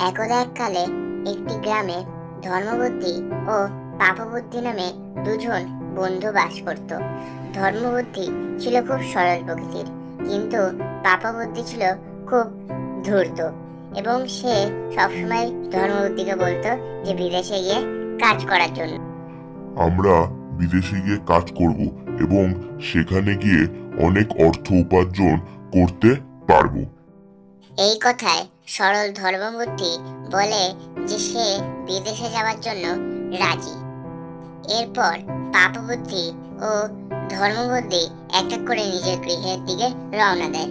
একদা এককালে একটি গ্রামে ধর্মবুদ্ধি ও পাপবুদ্ধি নামে দুজন বন্ধু বাস করত। ধর্মবুদ্ধি ছিল খুব সরল প্রকৃতির, কিন্তু পাপবুদ্ধি ছিল খুব ধূর্ত এবং সে সবসময় ধর্মবুদ্ধিকে বলতো যে বিদেশে গিয়ে কাজ করার জন্য। আমরা বিদেশে গিয়ে কাজ করব এবং সেখানে গিয়ে অনেক অর্থ উপার্জন করতে পারবো। এই কথায় সরল ধর্মবুদ্ধি বলে যে সে বিদেশে যাওয়ার জন্য রাজি। এরপর পাপবুদ্ধি ও ধর্মবুদ্ধি এক এক করে নিজের গৃহের দিকে রওনা দেয়।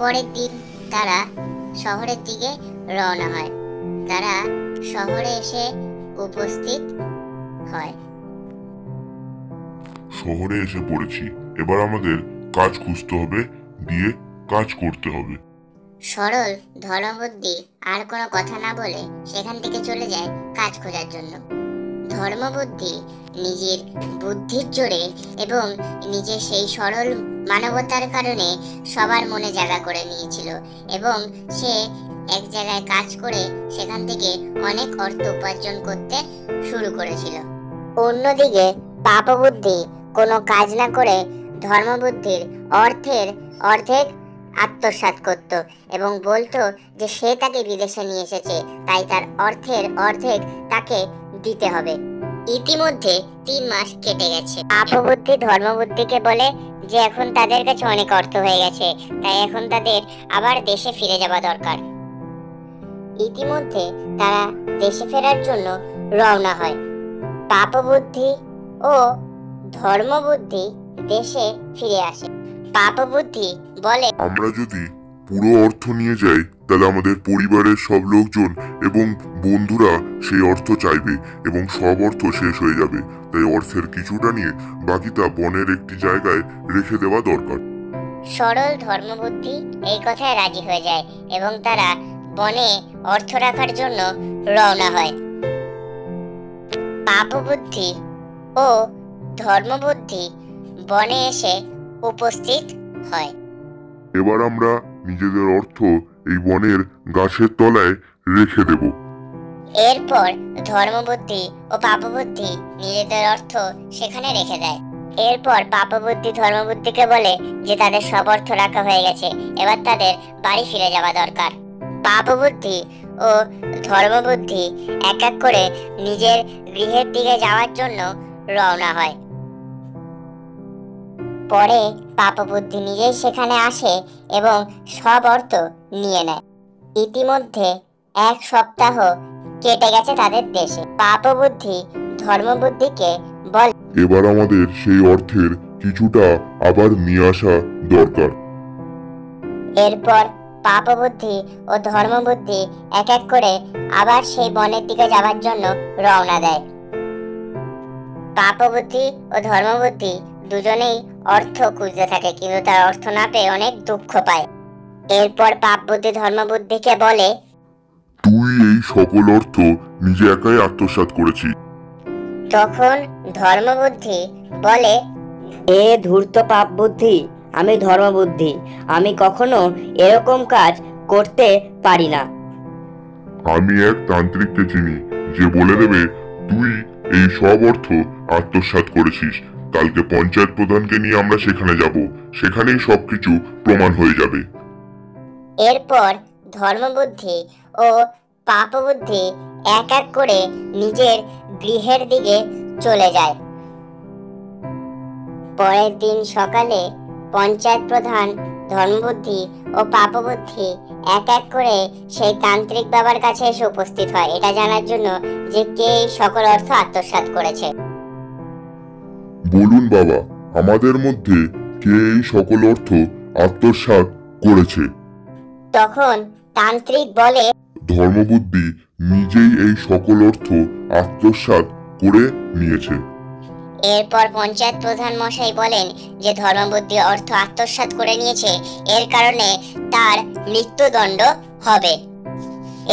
পরের দিন তারা শহরের দিকে রওনা হয়। তারা শহরে এসে উপস্থিত হয়। শহরে এসে পড়েছি, এবার আমাদের কাজ খুঁজতে হবে, দিয়ে কাজ করতে হবে। সরল ধর্মবুদ্ধি আর কোনো কথা না বলে সেখান থেকে চলে যায় কাজ খোঁজার জন্য। ধর্মবুদ্ধি নিজের বুদ্ধির জোরে এবং নিজের সেই সরল মানবতার কারণে সবার মনে জায়গা করে নিয়েছিল এবং সে এক জায়গায় কাজ করে সেখান থেকে অনেক অর্থ উপার্জন করতে শুরু করেছিল। অন্যদিকে পাপবুদ্ধি কোনো কাজ না করে ধর্মবুদ্ধির অর্থের অর্ধেক আত্মসাৎ করত এবং বলতো যে সে তাকে বিদেশে নিয়ে এসেছে, তাই তার অর্থের অর্ধেক তাকে দিতে হবে। ইতিমধ্যে 3 মাস কেটে গেছে। পাপবুদ্ধি ধর্মবুদ্ধিকে বলে যে এখন তাদের কাছে অনেক অর্থ হয়ে গেছে, তাই এখন তাদের আবার দেশে ফিরে যাওয়া দরকার। ইতিমধ্যে তারা দেশে ফেরার জন্য রওনা হয়। পাপবুদ্ধি ও ধর্মবুদ্ধি দেশে ফিরে আসে। পাপবুদ্ধি বলে, আমরা যদি পুরো অর্থ নিয়ে যাই তাহলে আমাদের পরিবারের সব লোকজন এবং বন্ধুরা সেই অর্থ চাইবে এবং সব অর্থ শেষ হয়ে যাবে, তাই অর্থের কিছুটা নিয়ে বাকিটা বনের একটি জায়গায় রেখে দেওয়া দরকার। সরল ধর্মবুদ্ধি এই কথায় রাজি হয়ে যায় এবং তারা বনে অর্থ রাখার জন্য রওনা হয়। পাপবুদ্ধি ও ধর্মবুদ্ধি বনে এসে উপস্থিত হয়। এবার আমরা নিজেদের অর্থ এই বনের গাছের তলায় রেখে দেব। এরপর ধর্মবুদ্ধি ও পাপবুদ্ধি নিজেদের অর্থ সেখানে রেখে দেয়। এরপর পাপবুদ্ধি ধর্মবুদ্ধিকে বলে যে তাদের সব অর্থ রাখা হয়ে গেছে, এবার তাদের বাড়ি ফিরে যাওয়া দরকার। পাপবুদ্ধি ও ধর্মবুদ্ধি এক এক করে নিজের গৃহের দিকে যাওয়ার জন্য রওনা হয়। পরে পাপবুদ্ধি নিজেই সেখানে আসে এবং সব অর্থ নিয়ে নেয়। ইতিমধ্যে 1 সপ্তাহ কেটে গেছে তাদের দেশে। পাপবুদ্ধি ধর্মবুদ্ধিকে বলে, এবার আমাদের সেই অর্থের কিছুটা আবার নিয়ে আসা দরকার। এরপর পাপবুদ্ধি ও ধর্মবুদ্ধি এক এক করে আবার সেই বনের দিকে যাওয়ার জন্য রওনা দেয়। পাপবুদ্ধি ও ধর্মবুদ্ধি দুজনেই অর্থ খুঁজতে থাকে, কিন্তু তার অর্থ না পেয়ে অনেক দুঃখ পায়। এরপর পাপবুদ্ধি ধর্মবুদ্ধিকে বলে, তুই এই সকল অর্থ নিজে একাই আত্মসাৎ করেছিস। তখন ধর্মবুদ্ধি বলে, এ ধূর্ত পাপবুদ্ধি, আমি ধর্মবুদ্ধি, আমি কখনো এরকম কাজ করতে পারি না। আমি এক তান্ত্রিককে চিনি যে বলে দেবে তুই এই সব অর্থ আত্মসাৎ করেছিস। কালকে পঞ্চায়েত প্রধানকে নিয়ে আমরা সেখানে যাব, সেখানেই সবকিছু প্রমাণ হয়ে যাবে। এরপর ধর্মবুদ্ধি ও পাপবুদ্ধি এক এক করে নিজের গৃহের দিকে চলে যায়। পরের দিন সকালে পঞ্চায়েত প্রধান ধর্মবুদ্ধি ও পাপবুদ্ধি এক এক করে সেই তান্ত্রিক বাবার কাছে এসে উপস্থিত হয়, এটা জানার জন্য যে কে এই সকল অর্থ আত্মসাৎ করেছে। বলুন বাবা, আমাদের মধ্যে কে এই সকল অর্থ আত্মসাৎ করেছে? তখন তান্ত্রিক বলে, ধর্মবুদ্ধি নিজেই এই সকল অর্থ আত্মসাৎ করে নিয়েছে। এরপর পঞ্চায়েত প্রধান মশাই বলেন যে ধর্মবুদ্ধি অর্থ আত্মসাৎ করে নিয়েছে, এর কারণে তার মৃত্যুদণ্ড হবে।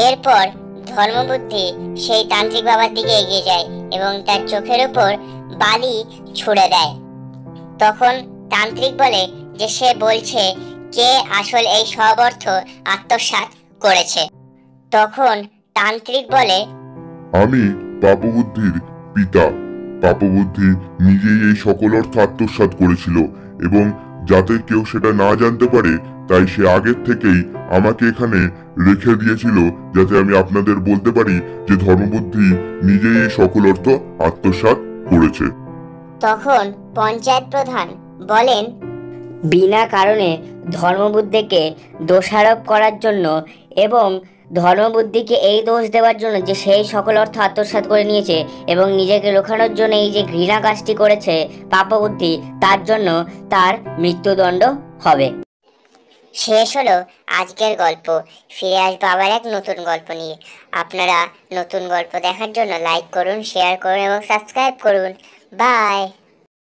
এরপর ধর্মবুদ্ধি সেই তান্ত্রিক বাবার দিকে এগিয়ে যায় এবং তার চোখের উপর বালি ছুঁড়ে দেয়। তখন তান্ত্রিক বলে যে সে বলছে কে আসল এই সব অর্থ আত্মসাৎ করেছে। তখন তান্ত্রিক বলে, আমি পাপবুদ্ধির পিতা। পাপবুদ্ধি নিজেই এই সকল অর্থ আত্মসাৎ করেছিল এবং যাতে কেউ সেটা না জানতে পারে তাই সে আগের থেকেই আমাকে এখানে রেখে দিয়েছিল, যাতে আমি আপনাদের বলতে পারি যে ধর্মবুদ্ধি নিজেই এই সকল অর্থ আত্মসাৎ করেছে। তখন পঞ্চায়েত প্রধান বলেন, বিনা কারণে ধর্মবুদ্ধিকে দোষারোপ করার জন্য এবং ধর্মবুদ্ধিকে এই দোষ দেওয়ার জন্য যে সেই সকল অর্থ আত্মসাৎ করে নিয়েছে এবং নিজেকে রোখানোর জন্য এই যে ঘৃণা কাজটি করেছে পাপবুদ্ধি, তার জন্য তার মৃত্যুদণ্ড হবে। শেষ হলো আজকের গল্প। ফিরে আসবো আবার এক নতুন গল্প নিয়ে। আপনারা নতুন গল্প দেখার জন্য লাইক করুন, শেয়ার করুন এবং সাবস্ক্রাইব করুন। বাই।